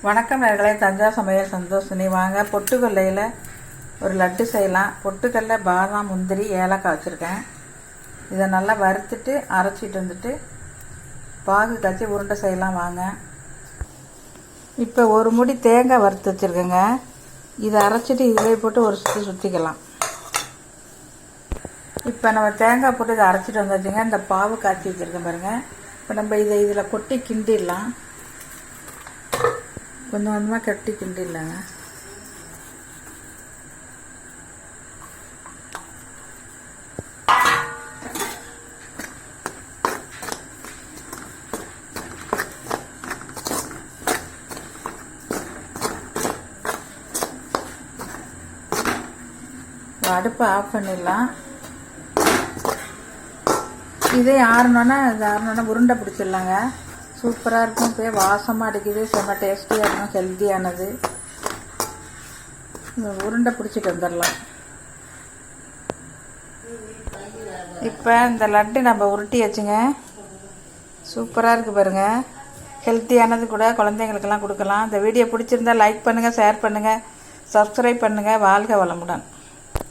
வணக்கம் நேயர்களே, தஞ்சா சமையல் சந்தோஷினி. வாங்க பொட்டுக்கல்லையில் ஒரு லட்டு செய்யலாம். பொட்டுக்கல்லை, பாதாம், முந்திரி, ஏலக்காய் வச்சுருக்கேன். இதை நல்லா வறுத்துட்டு அரைச்சிட்டு வந்துட்டு பாகு காய்ச்சி உருண்டை செய்யலாம். வாங்க. இப்போ ஒரு முடி தேங்காய் வறுத்து வச்சுருக்கேங்க. இதை அரைச்சிட்டு இதில் போட்டு ஒரு சுற்றிக்கலாம். இப்போ நம்ம தேங்காய் போட்டு இதை அரைச்சிட்டு வந்தாச்சுங்க. இந்த பாவு காய்ச்சி வச்சுருக்கேன் பாருங்கள். இப்போ நம்ம இதில் கொட்டி கிண்டிடலாம். கொஞ்சம் கொஞ்சமாக கட்டி கிண்டிடலாங்க. அடுப்பை ஆஃப் பண்ணிடலாம். இதே ஆறணுன்னா உருண்டை பிடிச்சிடலாங்க. சூப்பராக இருக்கும். இப்போ வாசமாக அடிக்குது. செம்ம டேஸ்டியாக இருக்கும். ஹெல்த்தியானது. உருண்டை பிடிச்சிட்டு வந்துடலாம். இப்போ இந்த லட்டு நம்ம உருட்டி வச்சுங்க. சூப்பராக இருக்குது பாருங்கள். ஹெல்த்தியானது கூட, குழந்தைங்களுக்கெல்லாம் கொடுக்கலாம். இந்த வீடியோ பிடிச்சிருந்தா லைக் பண்ணுங்கள், ஷேர் பண்ணுங்கள், சப்ஸ்கிரைப் பண்ணுங்கள். வாழ்க வளமுடன்.